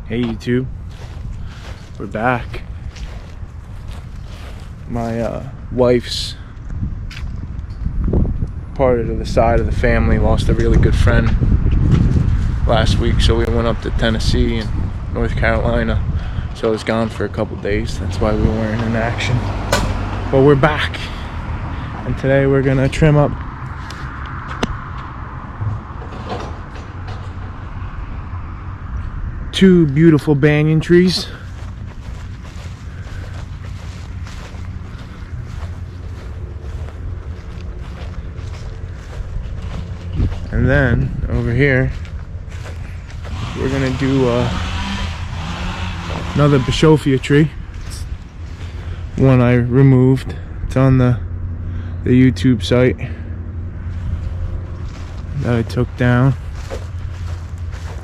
Hey YouTube, we're back. My wife's part of the side of the family lost a really good friend last week, so we went up to Tennessee and North Carolina. So I was gone for a couple days. That's why we weren't in action. But we're back, and today we're gonna trim up two beautiful banyan trees. And then over here we're gonna do another bishofia tree. It's one I removed. It's on the YouTube site that I took down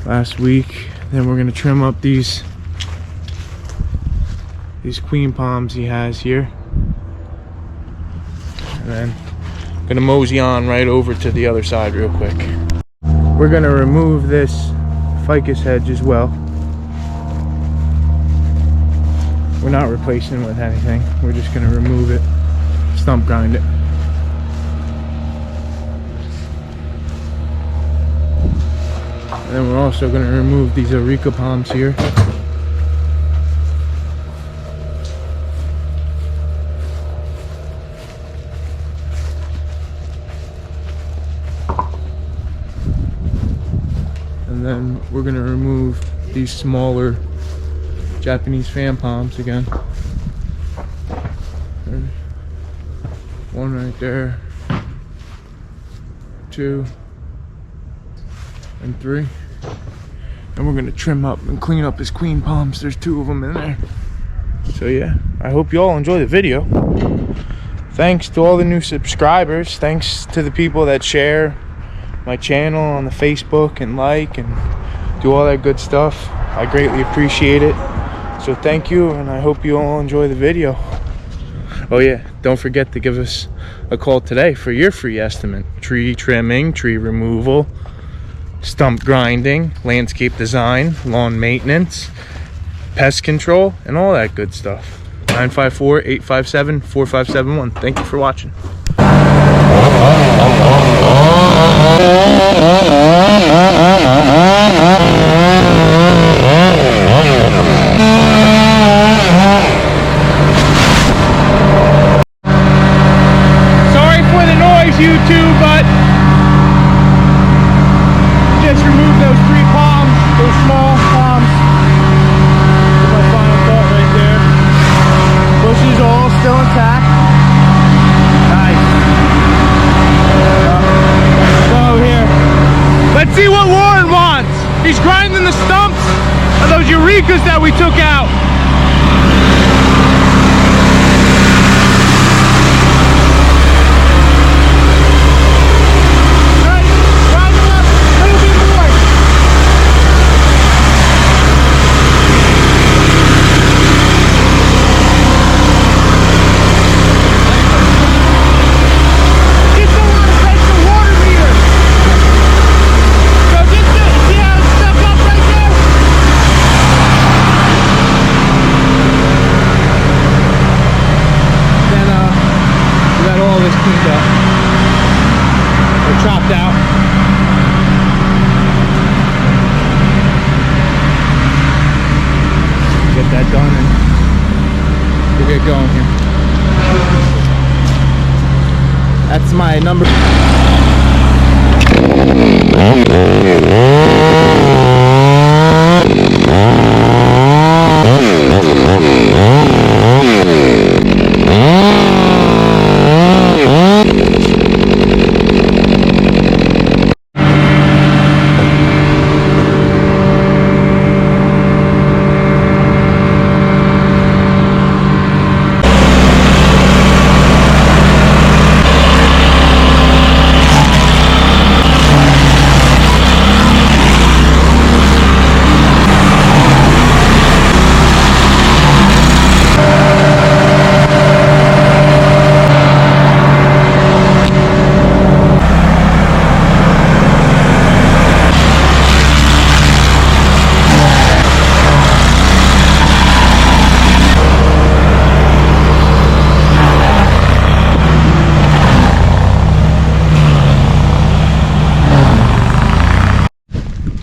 last week. Then we're gonna trim up these queen palms he has here, and then I'm gonna mosey on right over to the other side real quick. We're gonna remove this ficus hedge as well. We're not replacing it with anything. We're just gonna remove it, stump grind it. And then we're also going to remove these Areca palms here. And then we're going to remove these smaller Japanese fan palms again. There's one right there, two, and three. And we're gonna trim up and clean up his queen palms. There's two of them in there. So yeah, I hope you all enjoy the video. Thanks to all the new subscribers. Thanks to the people that share my channel on the Facebook and like and do all that good stuff. I greatly appreciate it. So thank you, and I hope you all enjoy the video. Oh yeah, don't forget to give us a call today for your free estimate. Tree trimming, tree removal, stump grinding, landscape design, lawn maintenance, pest control, and all that good stuff. 954-857-4571. Thank you for watching. Sorry for the noise, YouTube, but just remove those three palms, those small palms. That's my final thought right there. Bushes all still intact. Nice. So here, let's see what Warren wants. He's grinding the stumps of those Arecas that we took out. Chopped out. Get that done and we'll get going here. That's my number.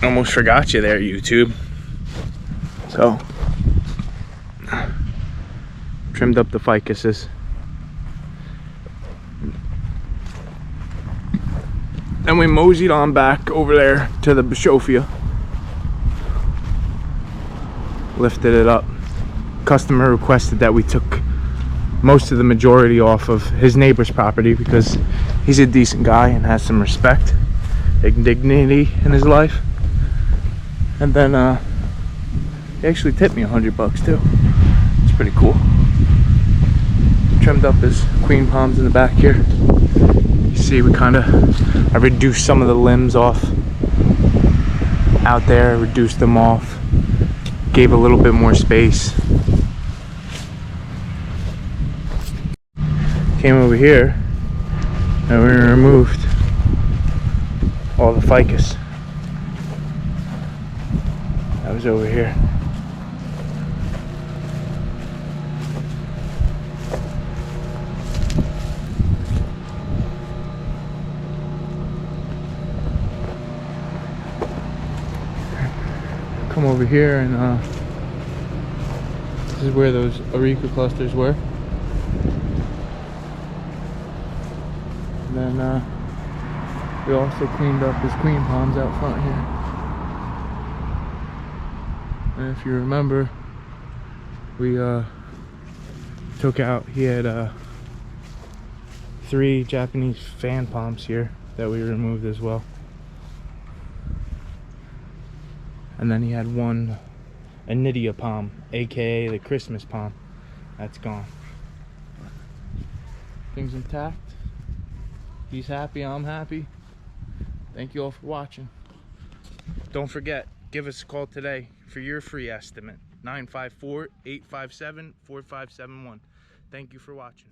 Almost forgot you there, YouTube. So, trimmed up the ficuses. Then we moseyed on back over there to the bishofia. Lifted it up. Customer requested that we took most of the majority off of his neighbor's property because he's a decent guy and has some respect and dignity in his life. And then he actually tipped me $100 too. It's pretty cool. Trimmed up his queen palms in the back here. You see, I reduced some of the limbs off out there, reduced them off, gave a little bit more space. Came over here and we removed all the ficus. That was over here. Come over here and this is where those Areca clusters were. And then we also cleaned up his queen palms out front here. And if you remember, we took out, he had 3 Japanese fan palms here that we removed as well. And then he had 1 Anidia palm, aka the Christmas palm. That's gone. Things intact. He's happy, I'm happy. Thank you all for watching. Don't forget, give us a call today for your free estimate. 954-857-4571. Thank you for watching.